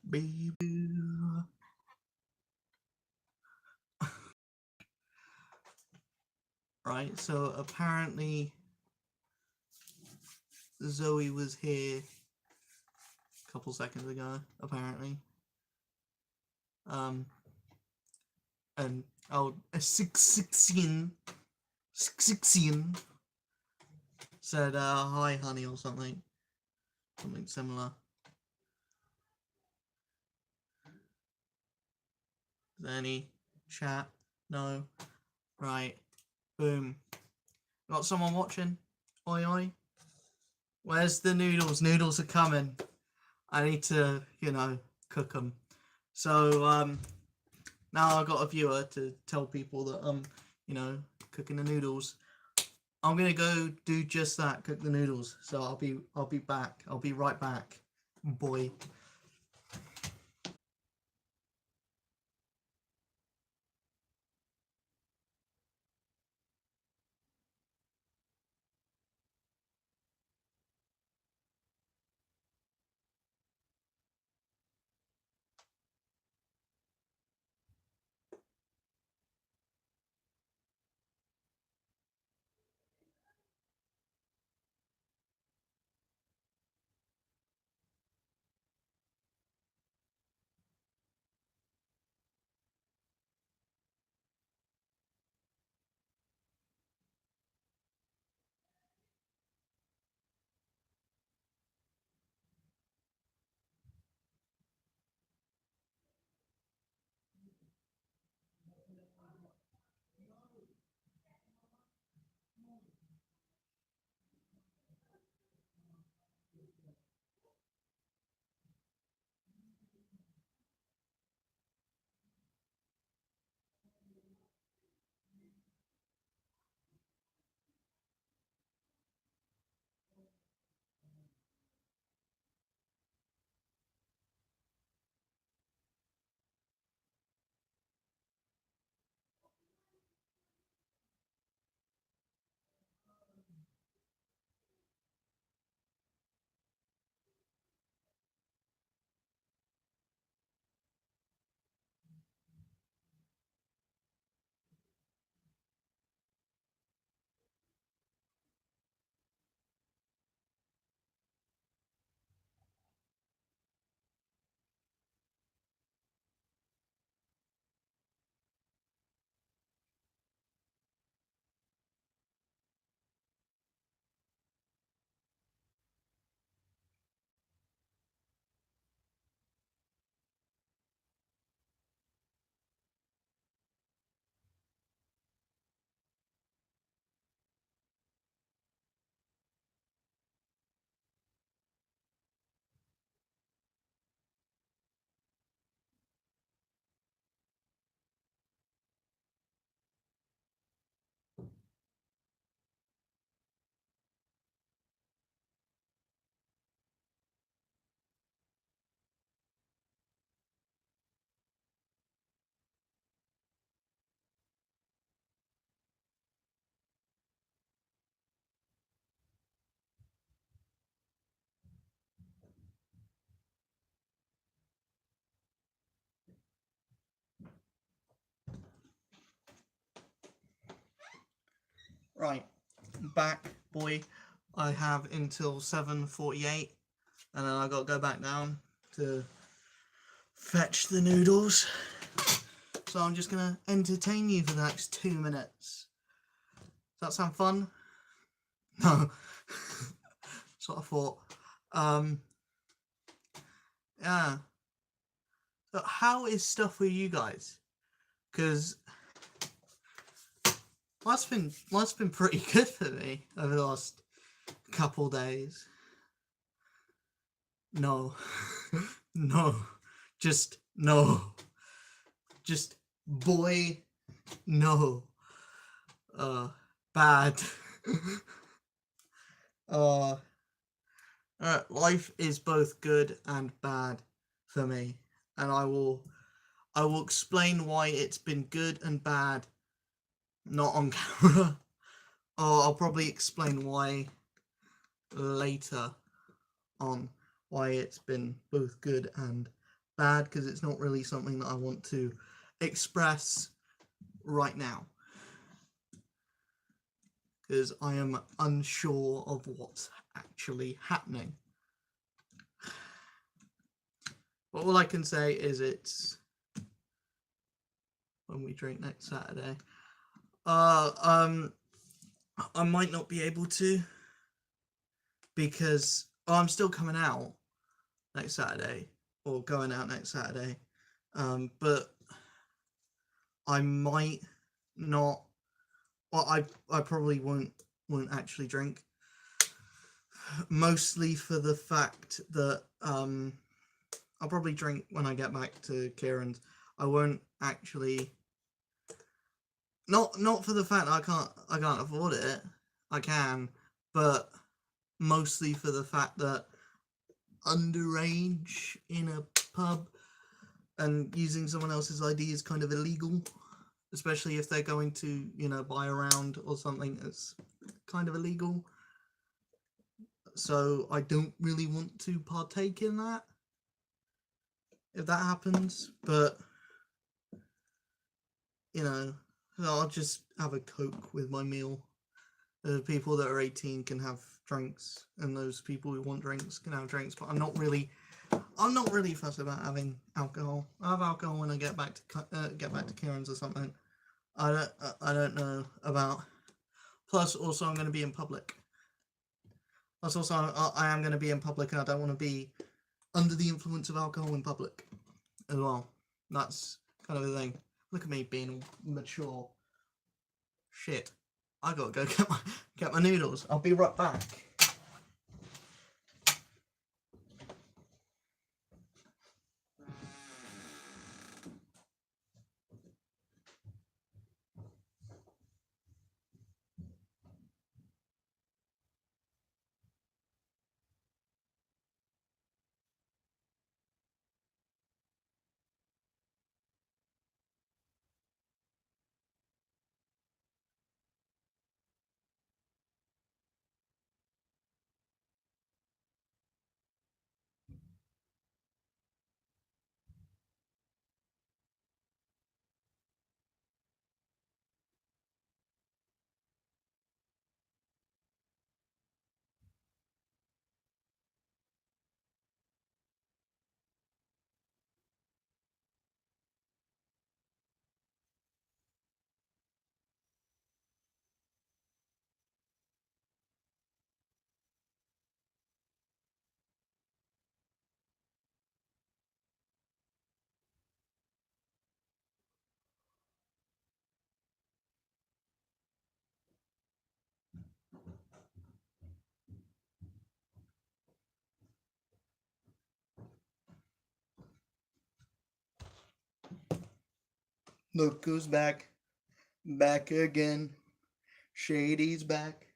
Baby. Right, so apparently Zoe was here a couple seconds ago, apparently. And oh, a 16 said hi honey or something similar. Is there any chat? No. Right. Boom. Got someone watching? Oi oi. Where's the noodles? Noodles are coming. I need to, cook them. So now I've got a viewer to tell people that I'm, cooking the noodles. I'm gonna go do just that, cook the noodles. So I'll be back. I'll be right back, boy. Right, back, boy. I have until 7:48, and then I got to go back down to fetch the noodles. So I'm just gonna entertain you for the next 2 minutes. Does that sound fun? No. That's what I thought. Yeah. So how is stuff with you guys? Because life's been pretty good for me over the last couple days. No. No. Just no. Just boy, no. Bad. uh, Life is both good and bad for me, and I will explain why it's been good and bad, not on camera. Or I'll probably explain why later on, why it's been both good and bad, because it's not really something that I want to express right now, because I am unsure of what's actually happening. But all I can say is it's when we drink next Saturday. I might not be able to, because I'm still coming out next Saturday, or going out next Saturday. But I might not. Well, I probably won't actually drink. Mostly for the fact that I'll probably drink when I get back to Kieran's. I won't actually. Not for the fact that I can't afford it. I can, but mostly for the fact that underage in a pub and using someone else's ID is kind of illegal, especially if they're going to, buy a round or something. It's kind of illegal. So I don't really want to partake in that if that happens, but I'll just have a Coke with my meal. The people that are 18 can have drinks, and those people who want drinks can have drinks. But I'm not really fussed about having alcohol. I'll have alcohol when I get back to Kieran's or something. I don't know about. Plus, also, I'm going to be in public. Plus, also, I am going to be in public, and I don't want to be under the influence of alcohol in public as well. That's kind of the thing. Look at me being mature. Shit. I gotta go get my noodles. I'll be right back. Look who's back. Back again. Shady's back.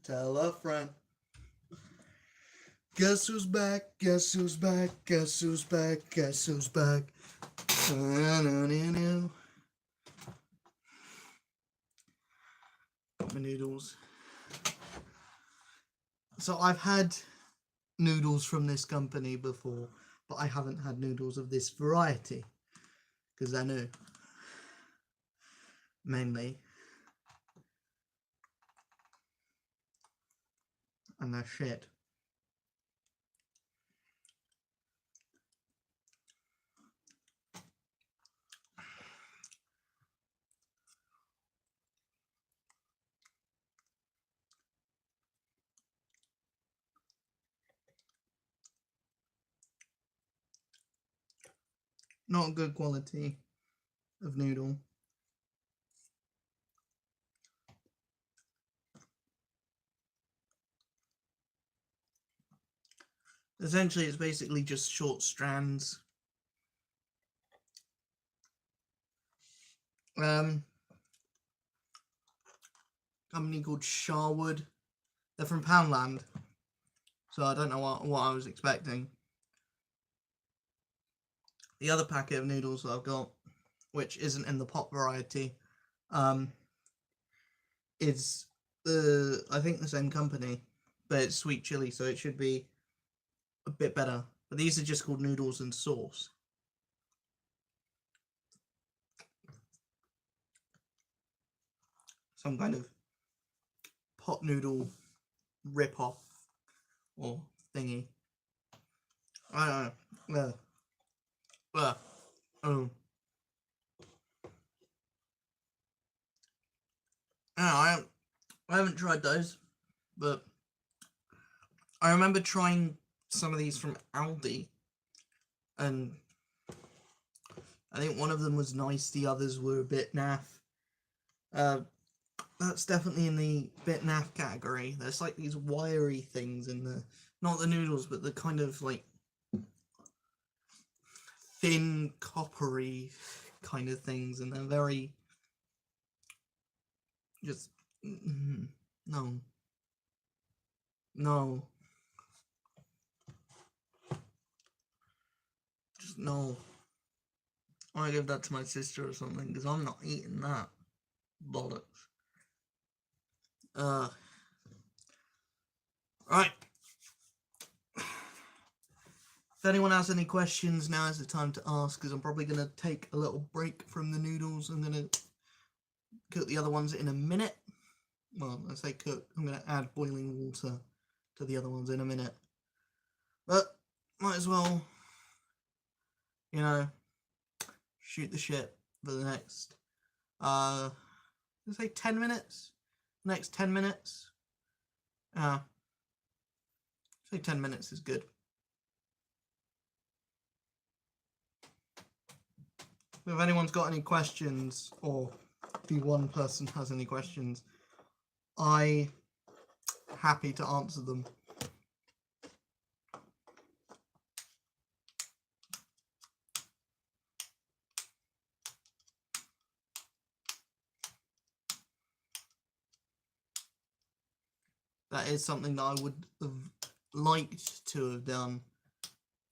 Tell a friend. Guess who's back? Guess who's back? Guess who's back? Guess who's back? Got my noodles. So I've had noodles from this company before, but I haven't had noodles of this variety because they're new. Mainly. And they're shit. Not good quality of noodle. Essentially, it's basically just short strands. company called Sharwood. They're from Poundland, so I don't know what I was expecting. The other packet of noodles that I've got, which isn't in the pot variety, is I think the same company, but it's sweet chili, so it should be a bit better. But these are just called noodles and sauce. Some kind of pot noodle rip-off or thingy. I don't know. Oh. I haven't tried those, but I remember trying some of these from Aldi, and I think one of them was nice, the others were a bit naff. That's definitely in the bit naff category. There's like these wiry things in the, not the noodles, but the kind of like thin, coppery kind of things, and they're very just no. Just no. I give that to my sister or something, because I'm not eating that bollocks. Right. If anyone has any questions, now is the time to ask, because I'm probably going to take a little break from the noodles. I'm going to cook the other ones in a minute. Well, I say cook, I'm going to add boiling water to the other ones in a minute. But might as well, you know, shoot the shit for the next, let's say 10 minutes. Next 10 minutes. Say 10 minutes is good. If anyone's got any questions, or if one person has any questions, I'm happy to answer them. That is something that I would have liked to have done,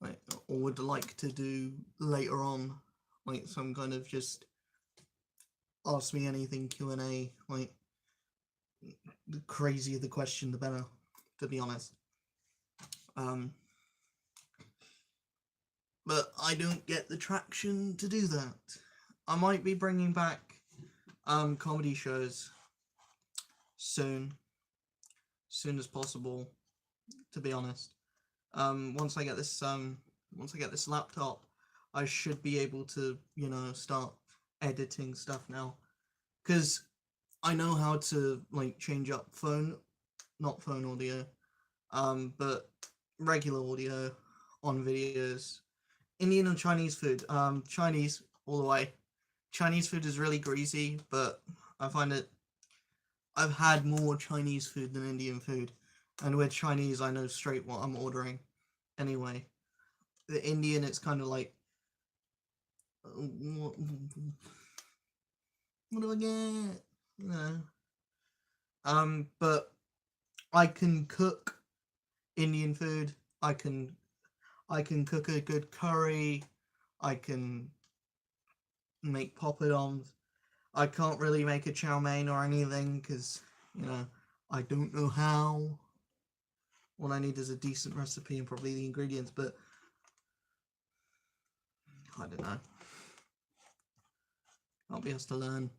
like, or would like to do later on, like some kind of just ask me anything Q&A. Like, the crazier the question, the better, to be honest. But I don't get the traction to do that. I might be bringing back comedy shows soon as possible, to be honest. Once I get this laptop, I should be able to, you know, start editing stuff now, because I know how to like change up not phone audio, but regular audio on videos. Indian and Chinese food. Chinese all the way. Chinese food is really greasy, but I find I've had more Chinese food than Indian food, and with Chinese I know straight what I'm ordering anyway. The Indian, it's kind of like, what do I get? You know. But I can cook Indian food. I can cook a good curry. I can make poppadoms. I can't really make a chow mein or anything, because, you know, I don't know how. What I need is a decent recipe and probably the ingredients, but I don't know. I'll be asked to learn.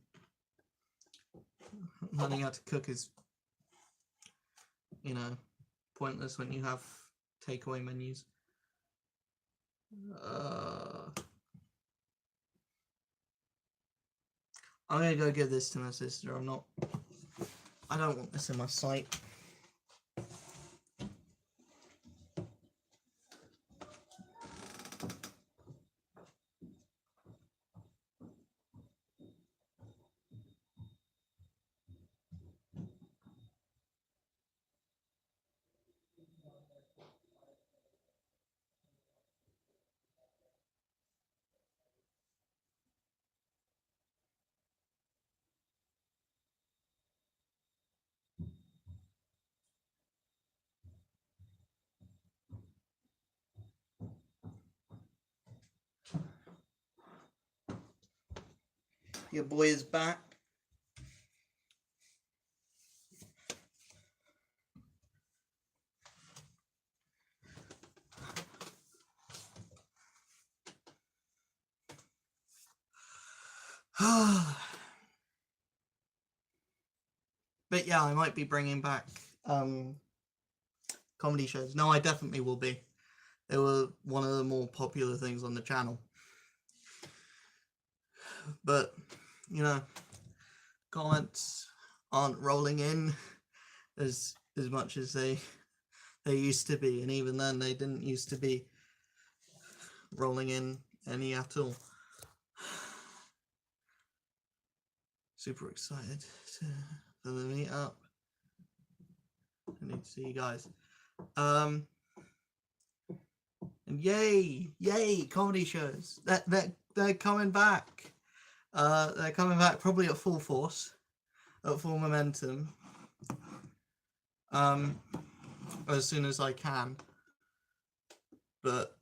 Learning how to cook is, you know, pointless when you have takeaway menus. I'm gonna go give this to my sister. I don't want this in my sight. Your boy is back. But yeah, I might be bringing back comedy shows. No, I definitely will be. They were one of the more popular things on the channel. But, you know, comments aren't rolling in as much as they used to be, and even then they didn't used to be rolling in any at all. Super excited for the meetup. I need to see you guys. And yay, comedy shows. They're coming back. They're coming back probably at full force, at full momentum. As soon as I can. But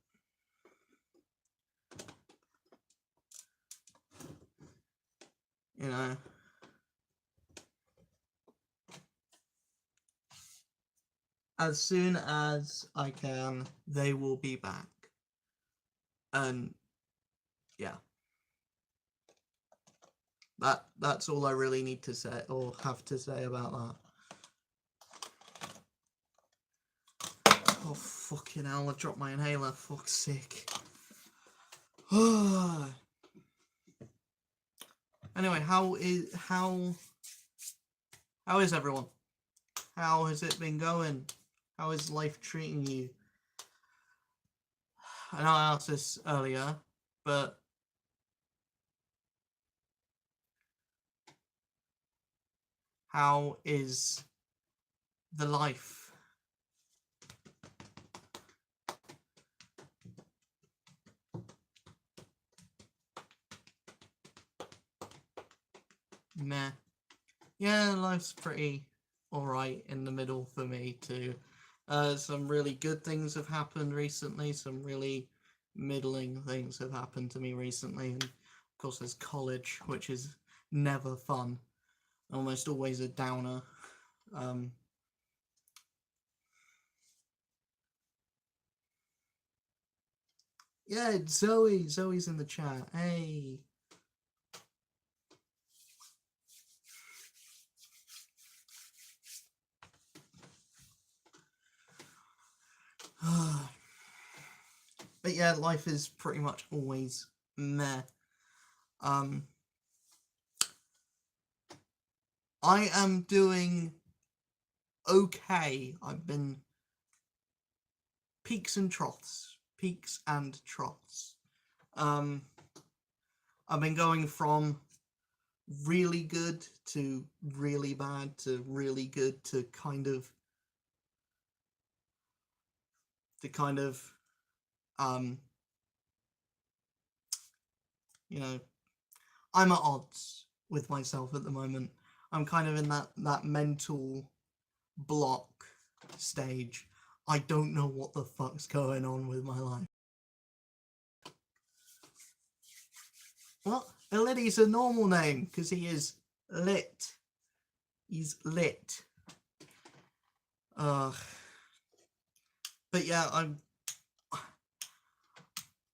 you know, as soon as I can, they will be back. And yeah, that's all I really need to say or have to say about that. Oh fucking hell! I dropped my inhaler. Fuck's sake. Anyway, how is everyone? How has it been going? How is life treating you? I know I asked this earlier, but how is the life? Meh. Yeah, life's pretty alright in the middle for me too. Some really good things have happened recently, some really middling things have happened to me recently, and of course there's college, which is never fun. Almost always a downer. Yeah, Zoe's in the chat. Hey. But yeah, life is pretty much always meh. I am doing okay. I've been peaks and troughs. I've been going from really good to really bad to really good to kind of you know, I'm at odds with myself at the moment. I'm kind of in that mental block stage. I don't know what the fuck's going on with my life. What? Liddy's a normal name because he is lit. He's lit. But yeah,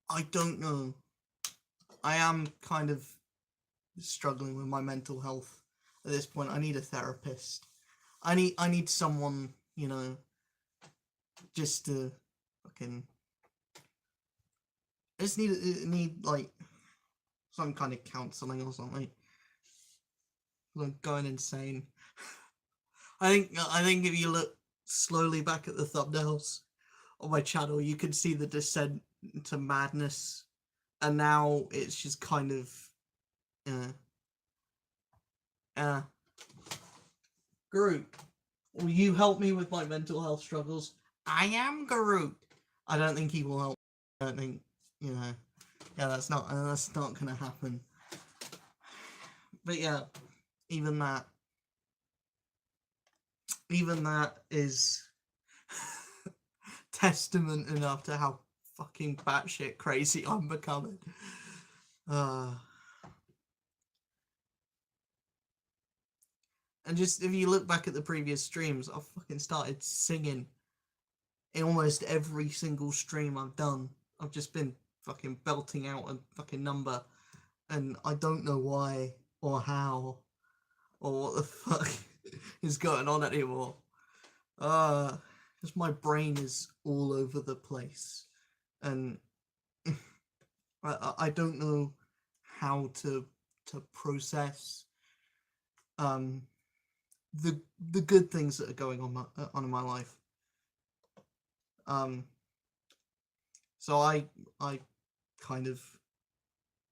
I don't know. I am kind of struggling with my mental health at this point. I need a therapist. I need someone, you know, just to fucking. I just need like some kind of counseling or something. I'm going insane. I think if you look slowly back at the thumbnails on my channel, you can see the descent into madness, and now it's just kind of, Groot, will you help me with my mental health struggles? I am Groot. I don't think he will help. I don't think, you know, yeah, that's not gonna happen. But yeah, even that is testament enough to how fucking batshit crazy I'm becoming. And just if you look back at the previous streams, I've fucking started singing in almost every single stream I've done. I've just been fucking belting out a fucking number, and I don't know why or how or what the fuck is going on anymore. Because my brain is all over the place, and I don't know how to process um the good things that are going on in my life. Um, so I kind of,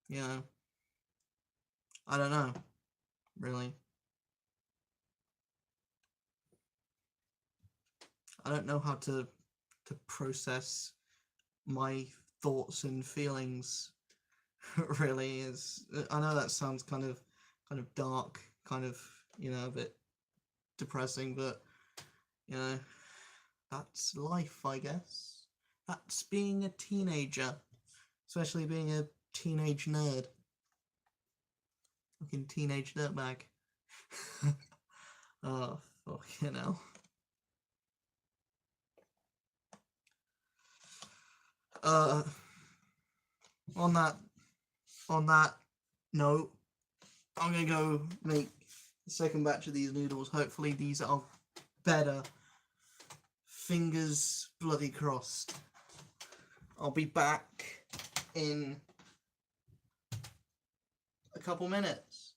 you know, I don't know, really. I don't know how to process my thoughts and feelings. Really is. I know that sounds kind of dark, kind of, you know, a bit depressing, but you know, that's life, I guess. That's being a teenager, especially being a teenage nerd. Fucking teenage dirtbag. Oh, fucking hell. Uh, on that note, I'm gonna go make the second batch of these noodles. Hopefully these are better. Fingers bloody crossed. I'll be back in a couple minutes.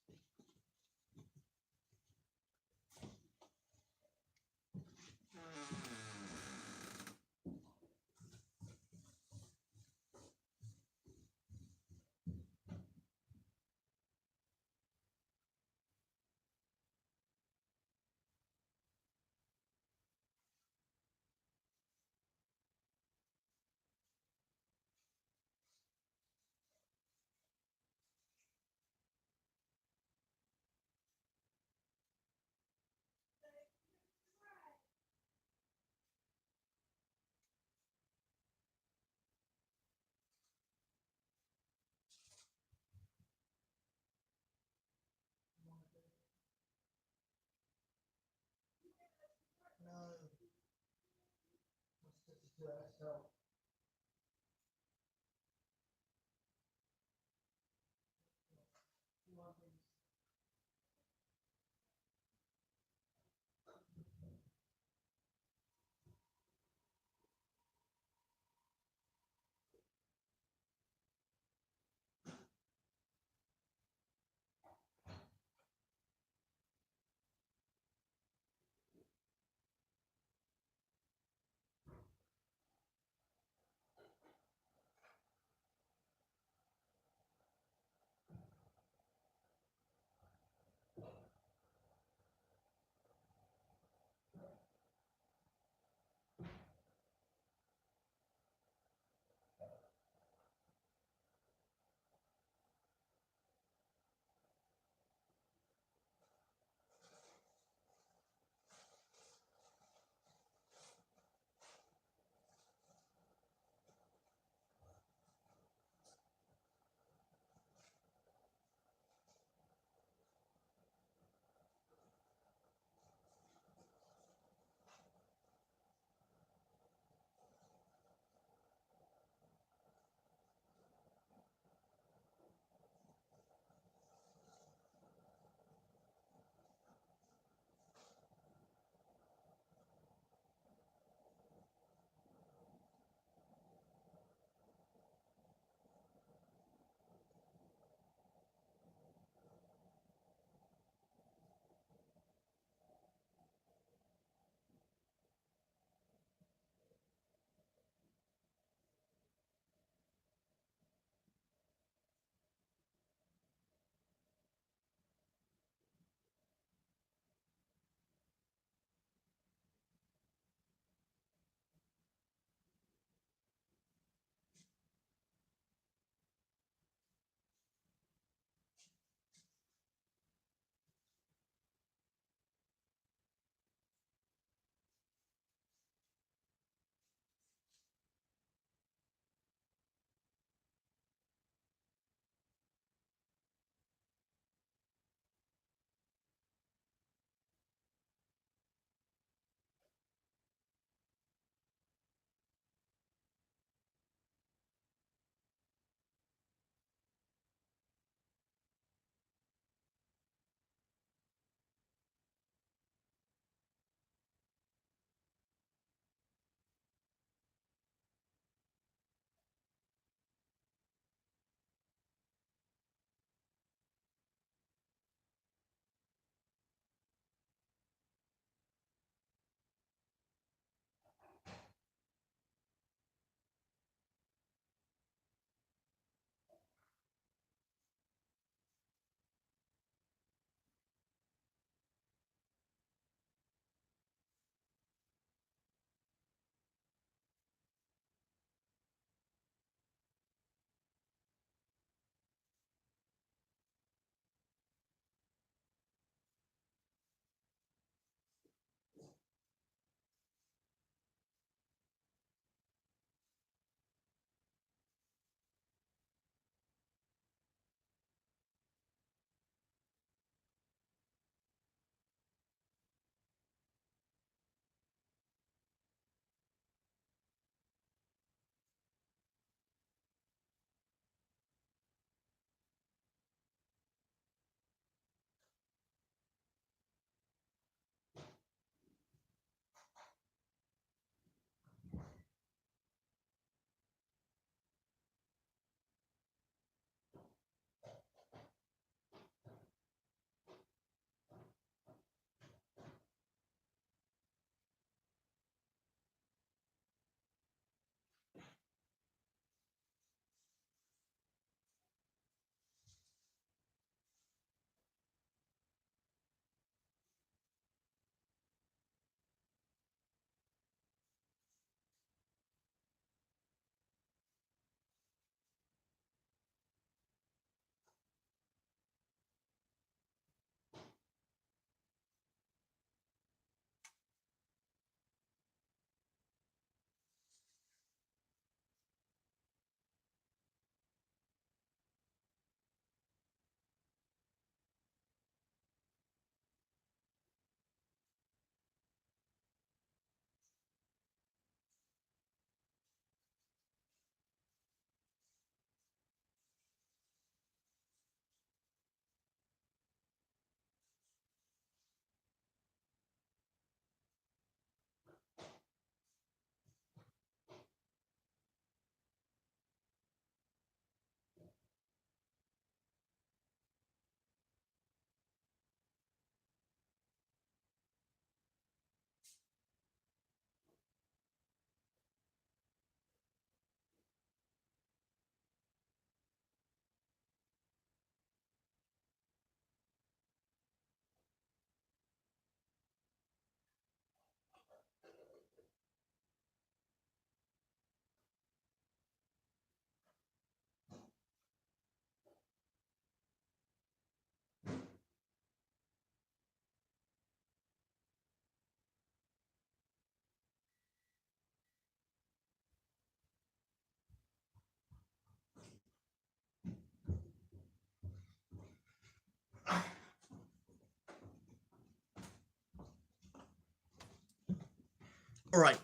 All right.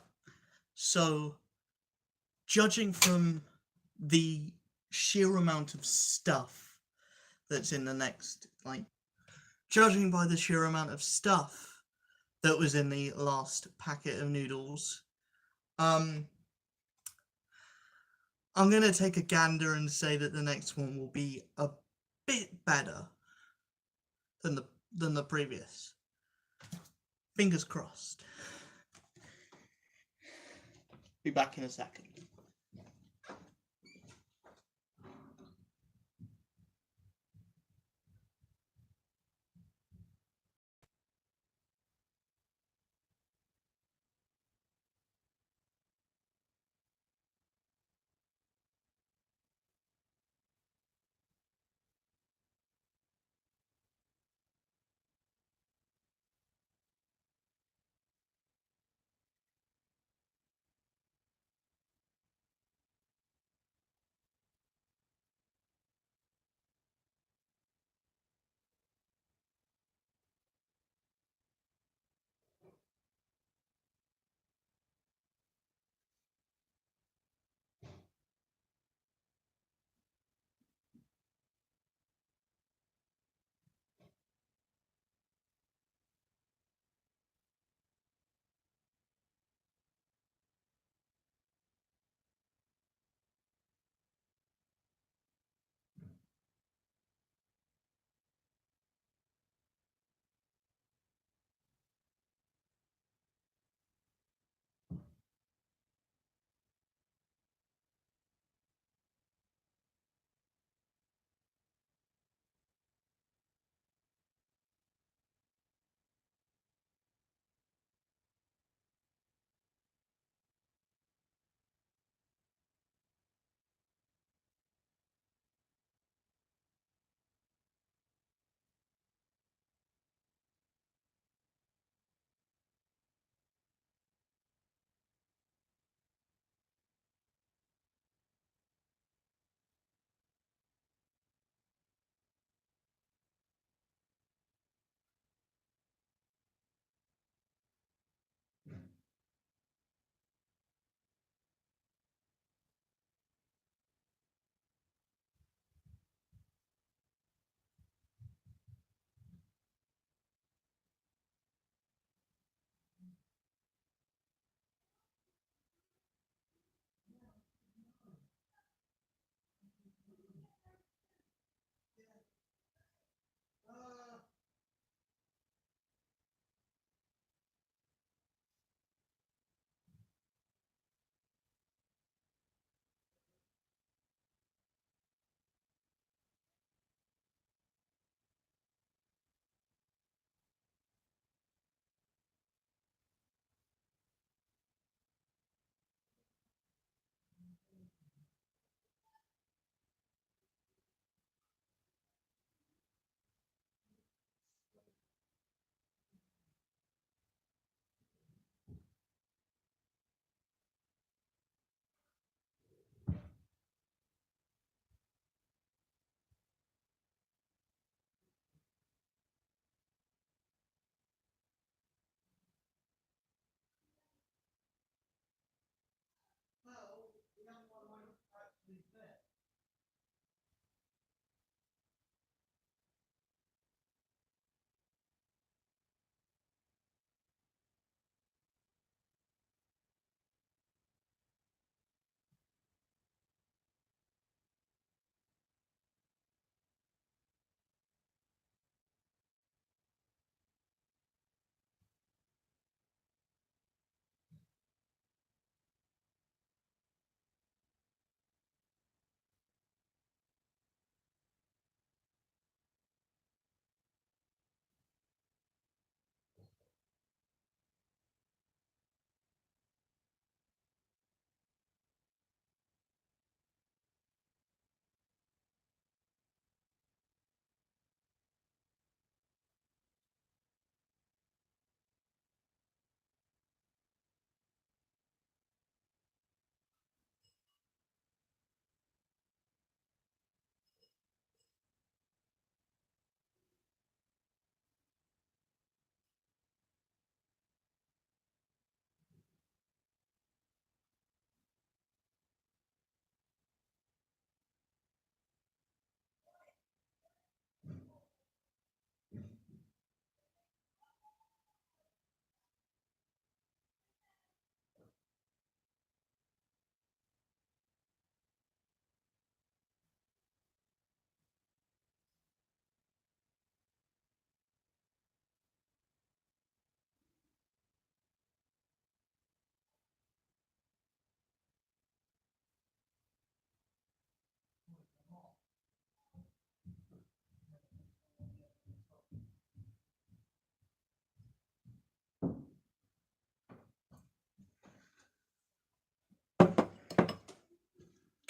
So, judging from the sheer amount of stuff that's in the next, like, judging by the sheer amount of stuff that was in the last packet of noodles, um, I'm gonna take a gander and say that the next one will be a bit better than the previous. Fingers crossed. Be back in a second.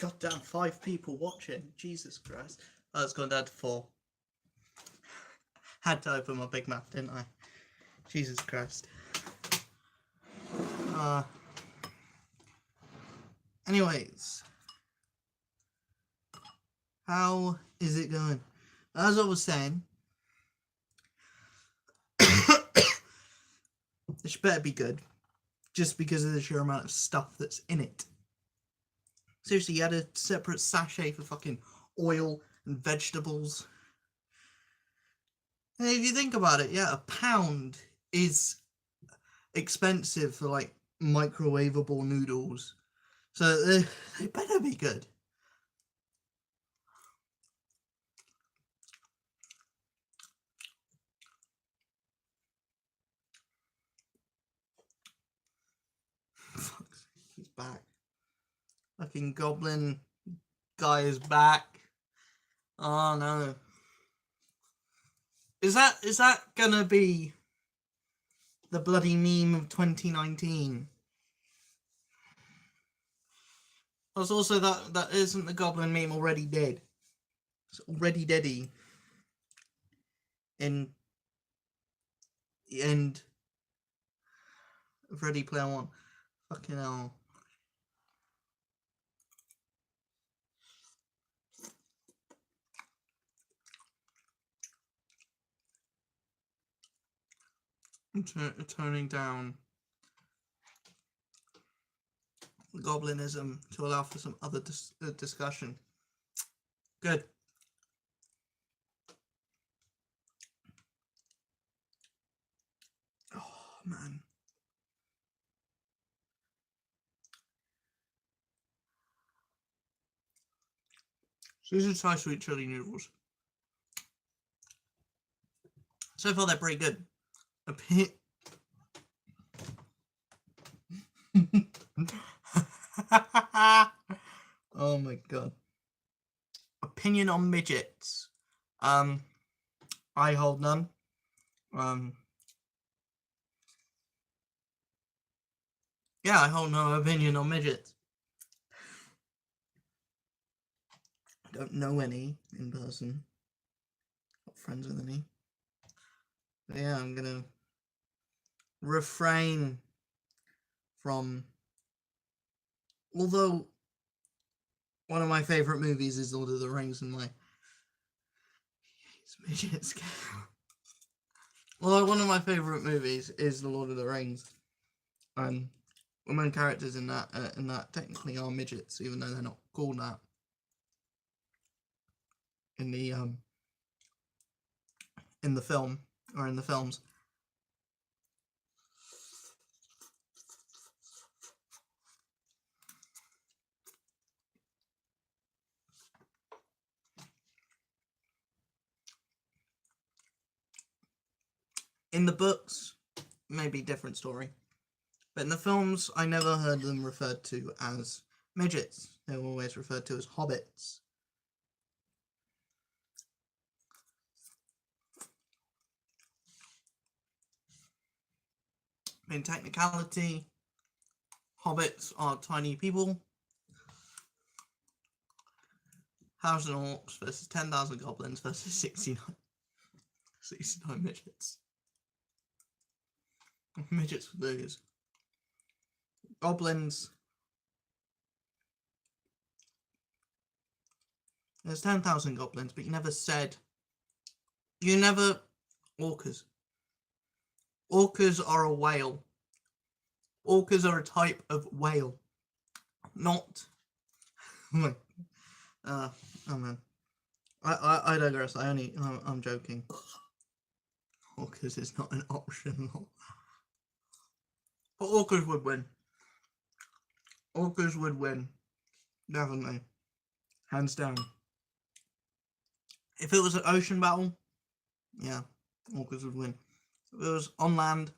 Goddamn, 5 people watching. Jesus Christ. Oh, it's gone down to 4. Had to open my big mouth, didn't I? Jesus Christ. Anyways. How is it going? As I was saying, this better be good. Just because of the sheer amount of stuff that's in it. Seriously, you had a separate sachet for fucking oil and vegetables. And if you think about it, yeah, £1 is expensive for like microwavable noodles. So they better be good. Fuck, he's back. Fucking goblin guy is back. Oh no. Is that gonna be the bloody meme of 2019? Plus also that isn't the goblin meme already dead. It's already deady. In the end of Ready Player One. Fucking hell. Turning down goblinism to allow for some other discussion. Good. Oh, man. So these are Thai sweet chili noodles. So far, they're pretty good. Oh my god. Opinion on midgets. I hold none. Yeah, I hold no opinion on midgets. I don't know any in person. Not friends with any. But yeah, I'm gonna refrain from. Although one of my favourite movies is Lord of the Rings, and my midgets. Although one of my favourite movies is The Lord of the Rings, and the main characters in that technically are midgets, even though they're not called that in the film or in the films. In the books, maybe different story. But in the films, I never heard them referred to as midgets. They were always referred to as hobbits. In technicality, hobbits are tiny people. 1,000 orcs versus 10,000 goblins versus 69 midgets. Midgets with lose. Goblins. There's 10,000 goblins, but you never said. You never. Orcas. Orcas are a whale. Orcas are a type of whale. Not. Oh man. I digress. I'm joking. Orcas is not an option. But orcas would win. Orcas would win. Definitely. Hands down. If it was an ocean battle, yeah, orcas would win. If it was on land,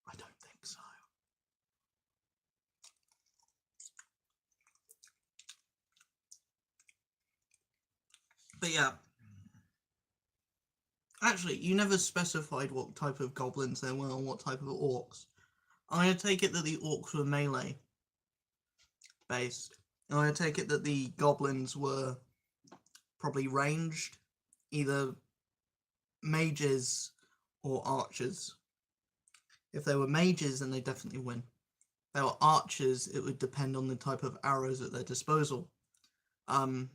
I don't think so. But yeah. Actually, you never specified what type of goblins there were and what type of orcs. I'm going to take it that the orcs were melee based. And I take it that the goblins were probably ranged, either mages or archers. If they were mages, then they definitely win. If they were archers, it would depend on the type of arrows at their disposal. Could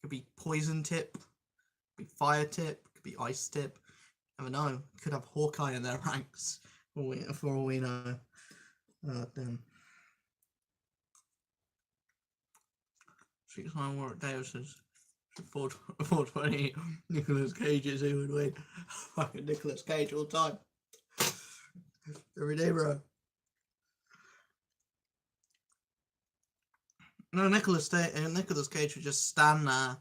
be poison tip, could be fire tip, could be ice tip. Never know. Could have Hawkeye in their ranks, for all we know. Damn. 6-9 Warwick Davis says 420 Nicolas Cage's who would win. Fucking Nicolas Cage all the time. Every day, bro. No, Nicolas Cage would just stand there.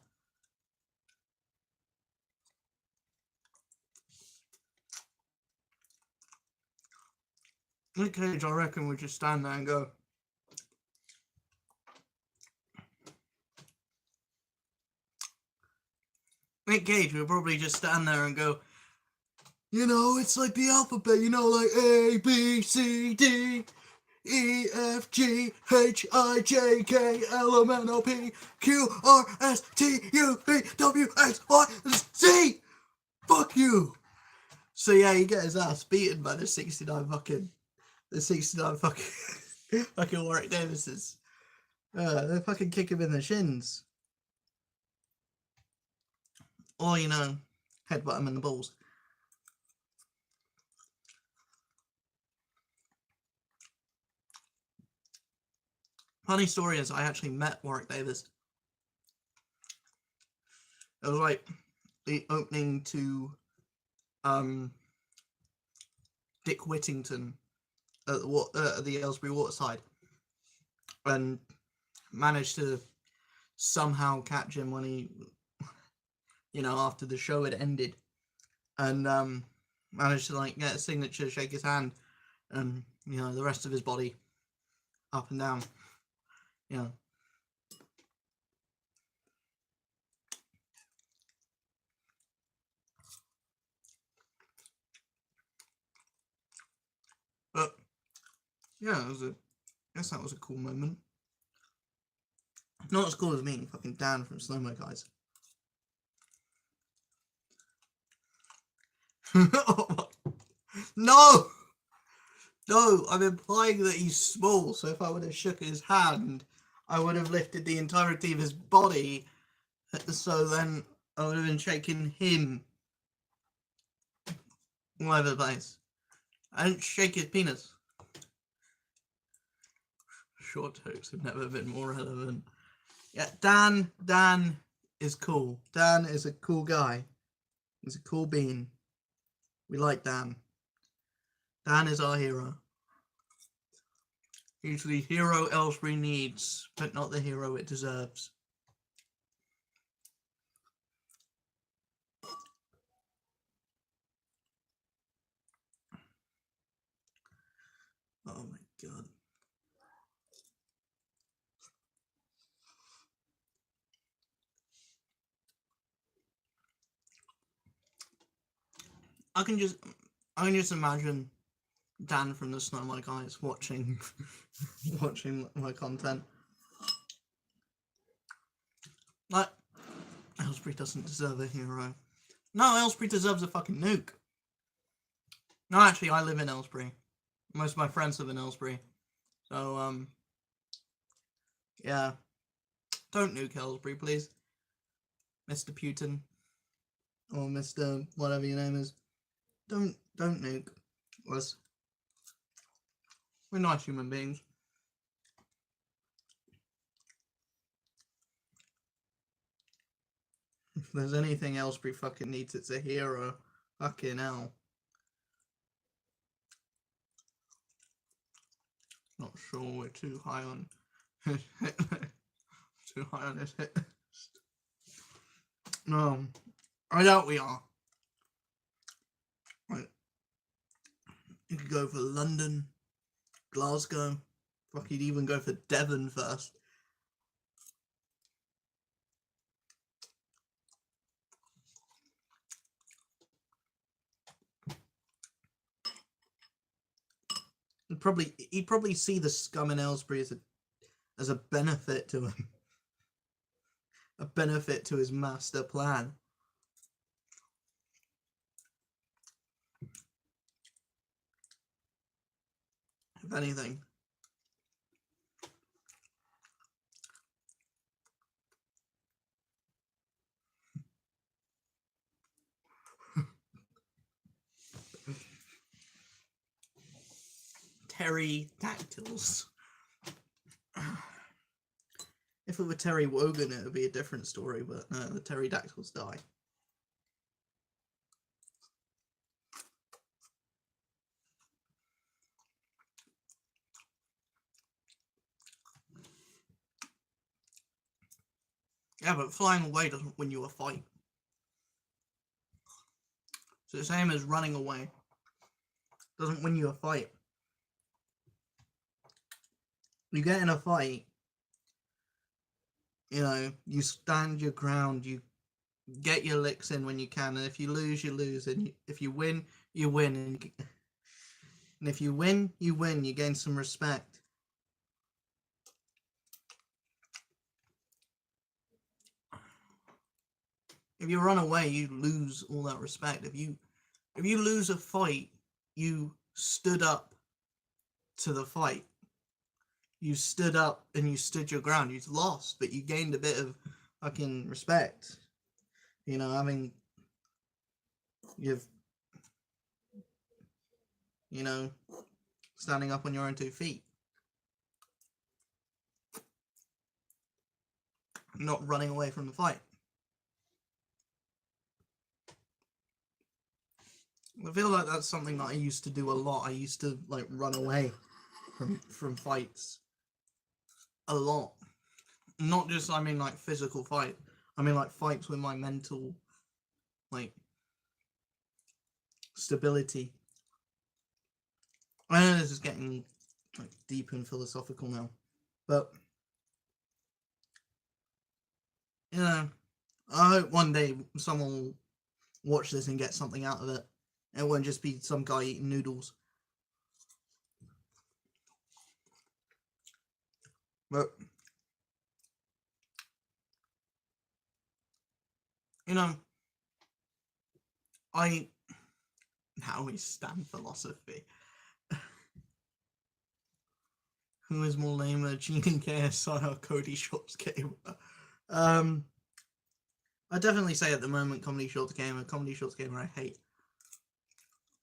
Nick Cage, I reckon, would just stand there and go, Nick Cage would probably just stand there and go, you know, it's like the alphabet, you know, like A, B, C, D, E, F, G, H, I, J, K, L, M, N, O, P, Q, R, S, T, U, V, W, X, Y, Z! Fuck you! So yeah, you get his ass beaten by the 69 fucking fucking Warwick Davises. They fucking kick him in the shins. Or, you know, headbutt him in the balls. Funny story is, I actually met Warwick Davis. It was like the opening to Dick Whittington at the Aylesbury Waterside, and managed to somehow catch him when he, you know, after the show had ended, and managed to like get a signature, shake his hand, and you know, the rest of his body up and down, you know. But yeah, I guess that was a cool moment. Not as cool as me, fucking Dan from Slow Mo Guys. No! No, I'm implying that he's small, so if I would have shook his hand, I would have lifted the entirety of his body, so then I would have been shaking him all over the place. I didn't shake his penis. Short jokes have never been more relevant. Yeah, Dan is cool. Dan is a cool guy. He's a cool bean. We like Dan. Dan is our hero. He's the hero Aylesbury needs, but not the hero it deserves. Oh my god. I can just imagine Dan from the Snow My Guys watching my content. Like, Aylesbury doesn't deserve a hero. No, Aylesbury deserves a fucking nuke. No, actually, I live in Aylesbury. Most of my friends live in Aylesbury. So, yeah. Don't nuke Aylesbury, please. Mr. Putin. Or Mr. whatever your name is. Don't nuke us. We're nice human beings. If there's anything Aylesbury fucking needs, it's a hero. Fucking hell. Not sure we're too high on too high on this hit. No, I doubt we are. Right. You could go for London, Glasgow. Fuck, you'd even go for Devon first. He'd probably see the scum in Aylesbury as a benefit to him. A benefit to his master plan. If anything. Pterodactyls. If it were Terry Wogan, it would be a different story, but no, the pterodactyls die. Yeah, but flying away doesn't win you a fight. So the same as running away doesn't win you a fight. You get in a fight, you know, you stand your ground, you get your licks in when you can, and if you lose, you lose, and if you win, you win, and if you win, you win, you gain some respect. If you run away, you lose all that respect. If you lose a fight, you stood up to the fight. You stood up and you stood your ground. You lost, but you gained a bit of fucking respect. You know, I mean, standing up on your own 2 feet. Not running away from the fight. I feel like that's something that I used to do a lot. I used to, like, run away from fights. A lot. Not just, I mean, like, physical fight. I mean, like, fights with my mental, like, stability. I know this is getting, like, deep and philosophical now. But, you know, I hope one day someone will watch this and get something out of it. It won't just be some guy eating noodles. But, you know, now we stand philosophy. Who is more lamer, Gene KSI or Cody Shorts Gamer? I definitely say at the moment Comedy Shorts Gamer. Comedy Shorts Gamer I hate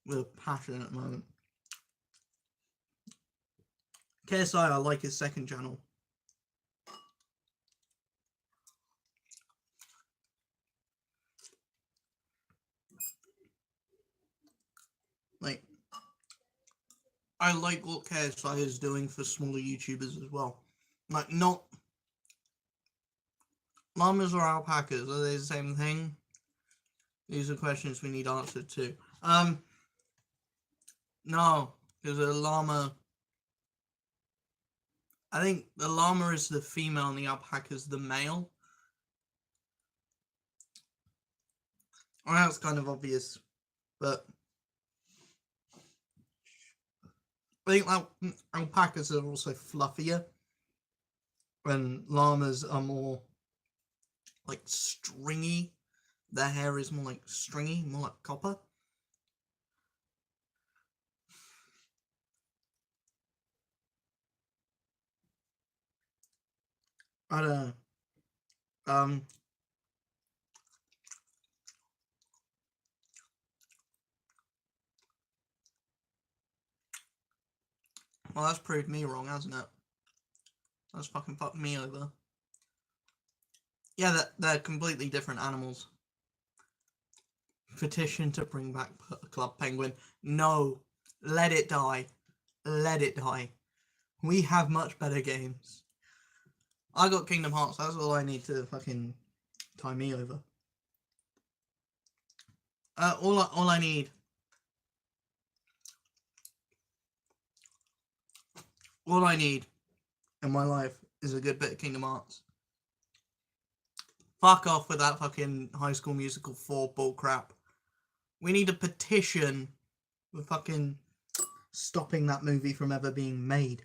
with a passion at the moment. KSI, I like his second channel. Like, I like what KSI is doing for smaller YouTubers as well. Like, not llamas or alpacas, are they the same thing? These are questions we need answered to. No, because a llama, I think the llama is the female and the alpaca is the male. Well, that's kind of obvious, but I think alpacas are also fluffier, and llamas are more like stringy. Their hair is more like stringy, more like copper. I don't know. Well, that's proved me wrong, hasn't it? That's fucking fucked me over. Yeah, they're completely different animals. Petition to bring back Club Penguin. No, let it die. Let it die. We have much better games. I got Kingdom Hearts. That's all I need to fucking tie me over. All I need. All I need in my life is a good bit of Kingdom Hearts. Fuck off with that fucking High School Musical 4 bullcrap. We need a petition for fucking stopping that movie from ever being made.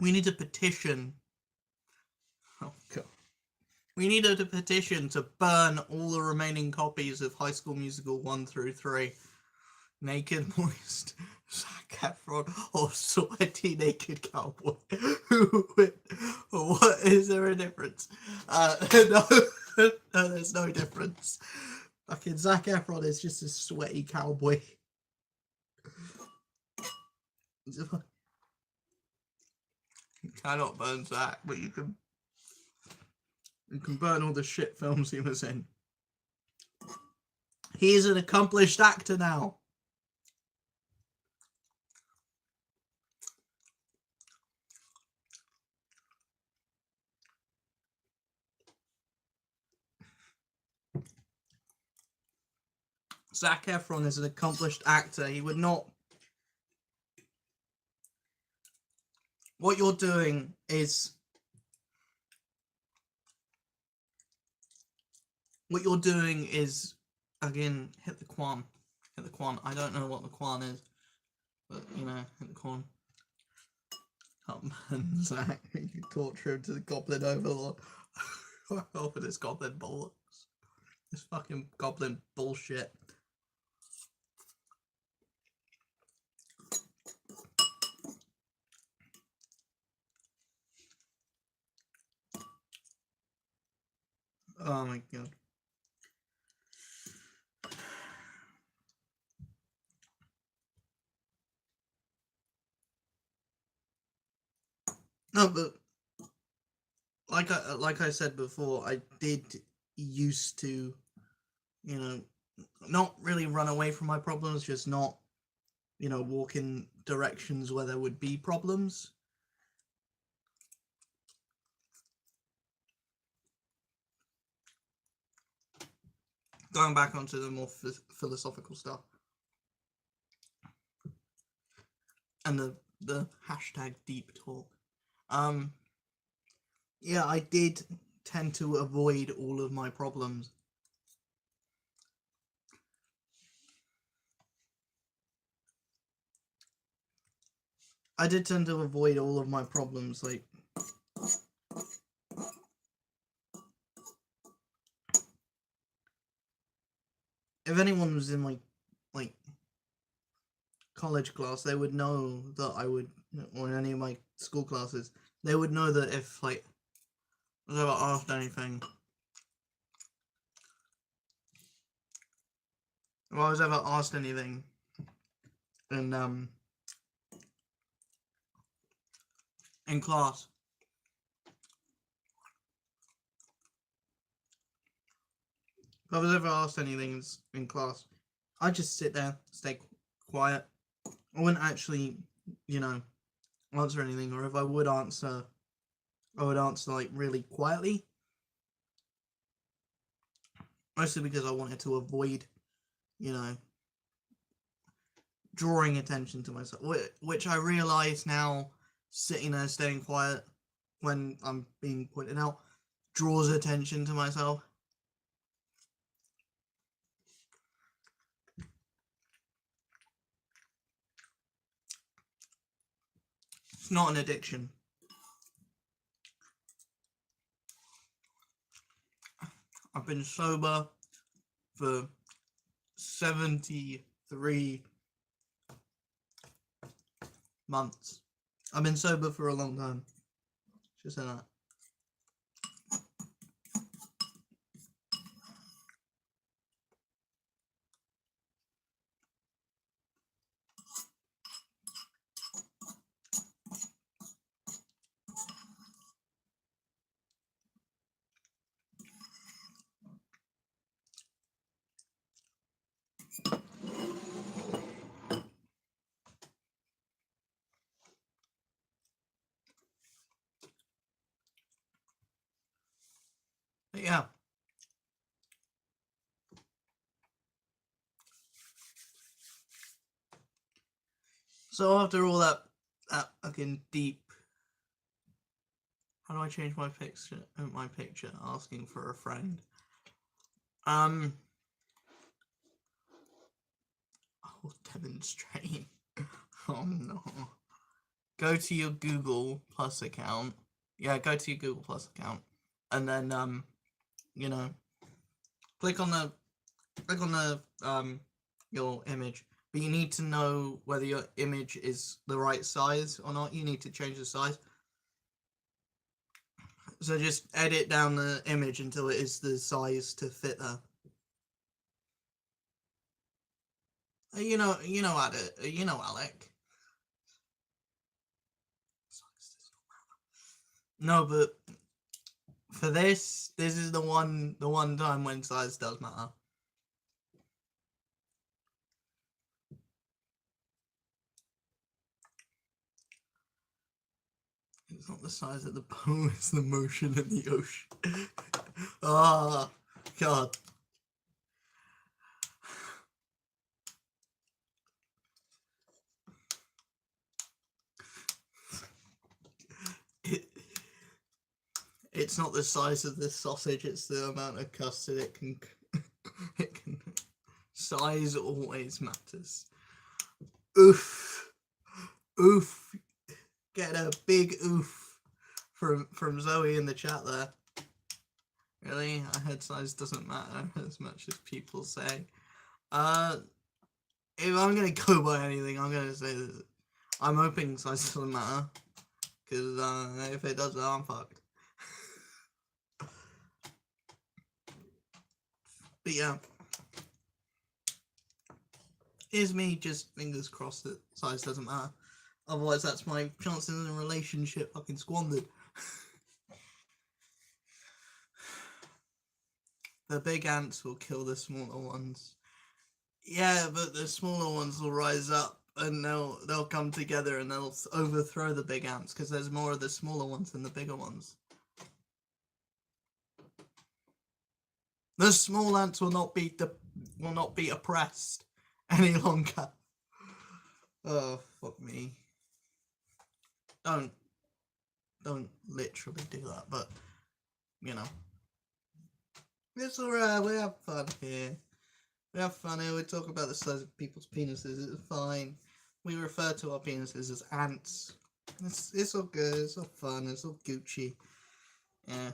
We need a petition. Oh god. We needed a petition to burn all the remaining copies of High School Musical 1 through 3. Naked Moist, Zac Efron, or Sweaty Naked Cowboy. What is there a difference? No, no, there's no difference. Fucking Zac Efron is just a sweaty cowboy. You cannot burn Zac, but you can burn all the shit films he was in. He is an accomplished actor now. Zac Efron is an accomplished actor. He would not... What you're doing is... What you're doing is... Again, hit the quan. Hit the quan. I don't know what the quan is. But, you know, hit the quan. Come on, Zac. You can torture him to the Goblin Overlord. Over this Goblin bollocks. This fucking Goblin bullshit. Oh my god. No, but like I said before, I did used to, you know, not really run away from my problems, just not, you know, walk in directions where there would be problems. Going back onto the more philosophical stuff. And the hashtag deep talk. Yeah, I did tend to avoid all of my problems. I did tend to avoid all of my problems, like... If anyone was in my, like, college class, they would know that I would, or in any of my school classes, they would know that if, like, I was ever asked anything, if I was ever asked anything in class, if I was ever asked anything in class, I'd just sit there, stay quiet. I wouldn't actually, you know, answer anything, or if I would answer, I would answer, like, really quietly. Mostly because I wanted to avoid, you know, drawing attention to myself, which I realise now, sitting there staying quiet when I'm being pointed out, draws attention to myself. It's not an addiction. I've been sober for 73 months. I've been sober for a long time. Just say that. But yeah. So after all that fucking deep, how do I change my picture? Asking for a friend. I'll demonstrate. Oh no. go to your Google Plus account. Yeah, go to your Google Plus account, and then you know, click on the your image. But you need to know whether your image is the right size or not. You need to change the size. So just edit down the image until it is the size to fit there. You know, Alec. No, but for this is the one time when size does matter. It's not the size of the boat, it's the motion in the ocean. Ah, oh, God. It's not the size of the sausage, it's the amount of custard it can size always matters. Oof. Oof. Get a big oof from Zoe in the chat there. Really? I heard size doesn't matter as much as people say. If I'm gonna go by anything, I'm gonna say that I'm hoping size doesn't matter. Because if it does, I'm fucked. But yeah. Here's me just fingers crossed that size doesn't matter. Otherwise, that's my chances in a relationship fucking squandered. The big ants will kill the smaller ones. Yeah, but the smaller ones will rise up and they'll come together and they'll overthrow the big ants because there's more of the smaller ones than the bigger ones. The small ants will not be oppressed any longer. Oh, fuck me. Don't literally do that, but you know. It's alright, we have fun here. We have fun here, we talk about the size of people's penises, it's fine. We refer to our penises as ants. It's all good, it's all fun, it's all Gucci. Yeah.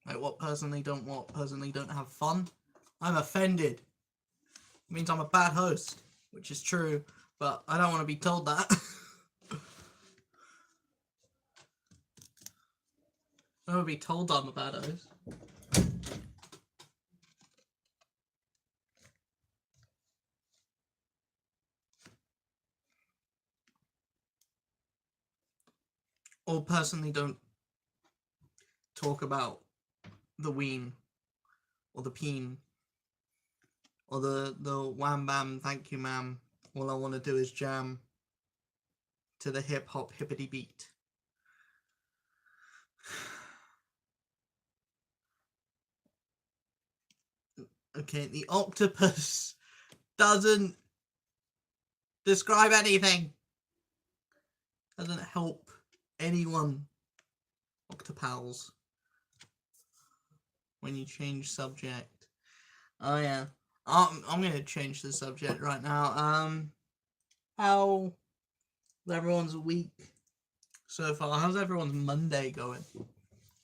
Like what personally don't have fun? I'm offended. It means I'm a bad host, which is true, but I don't want to be told that. I don't want to be told I'm a bad host. Or personally don't talk about the ween or the peen or the wham bam thank you ma'am. All I want to do is jam to the hip hop hippity beat. Okay, the octopus doesn't describe anything. Doesn't help anyone. Octopals. When you change subject. Oh yeah. I'm gonna change the subject right now. How everyone's week so far? How's everyone's Monday going?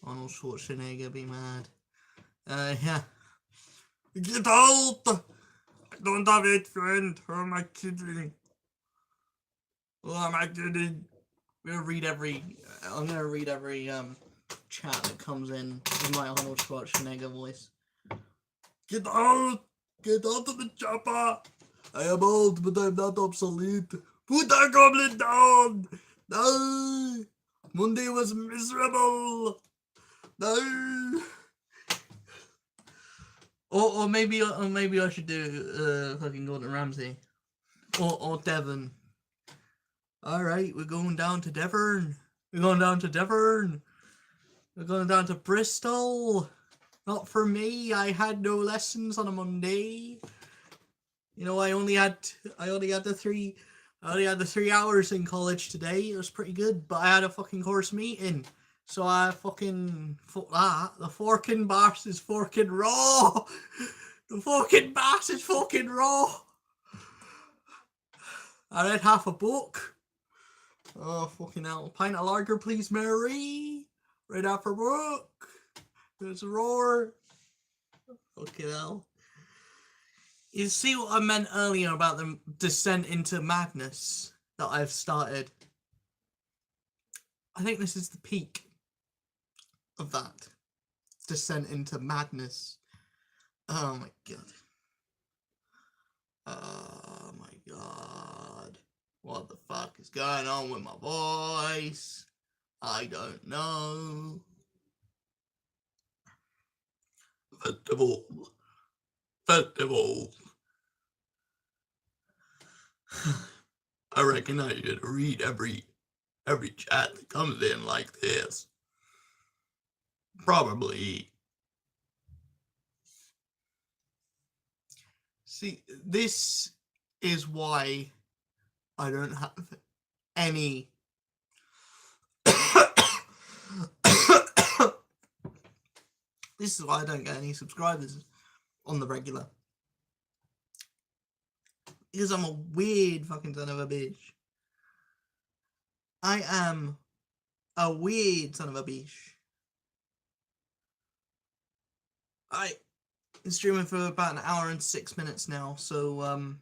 Arnold Schwarzenegger be mad. Yeah. Get out! I don't have it, friend. Who am I kidding? Who am I kidding? I'm gonna read every chat that comes in my Arnold Schwarzenegger voice. Get out! Get out of the chopper! I am old, but I'm not obsolete. Put that goblin down! No! Monday was miserable! No! Or maybe I should do fucking Gordon Ramsay. Or Devon. Alright, we're going down to Devon. We're going down to Devon. We're going down to Bristol. Not for me. I had no lessons on a Monday. You know, I only had the 3 hours in college today. It was pretty good, but I had a fucking course meeting. So I fucking fuck that. The forking bass is fucking raw. The fucking bass is fucking raw. I read half a book. Oh, fucking hell. Pint of lager, please, Mary. Read half a book. There's a roar. Fucking hell. You see what I meant earlier about the descent into madness that I've started? I think this is the peak of that. Descent into madness. Oh my god. Oh my god. What the fuck is going on with my voice? I don't know. Festival. I reckon I should read every chat that comes in like this. Probably. See, this is why I don't have any this is why I don't get any subscribers on the regular. Because I'm a weird fucking son of a bitch. I am a weird son of a bitch. I'm streaming for about an hour and 6 minutes now, so I'm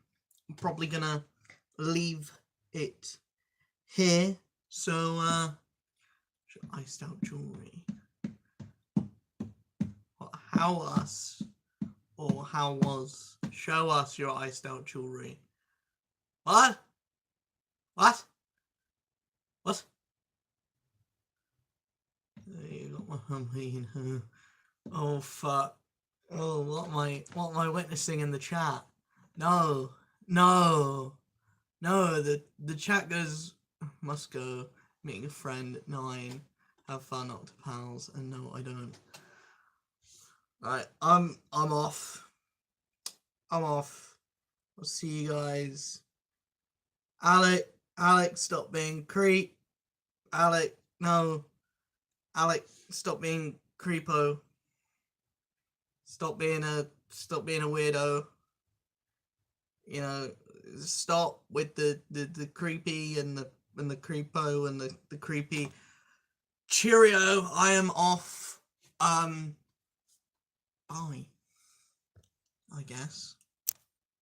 probably gonna leave it here. So iced out jewelry. How us or how was? Show us your iced out jewelry. What? What? What? You got my oh fuck. Oh, what am I witnessing in the chat? No. The chat goes must go, meeting a friend at 9, have fun, Octopals, and no, I don't. Alright, I'm off. I'll see you guys. Alec, stop being creep. Alec, no. Alec, stop being creepo. Stop being a weirdo. You know, stop with the creepy and the creepo and the creepy. Cheerio, I am off. Bye, I guess.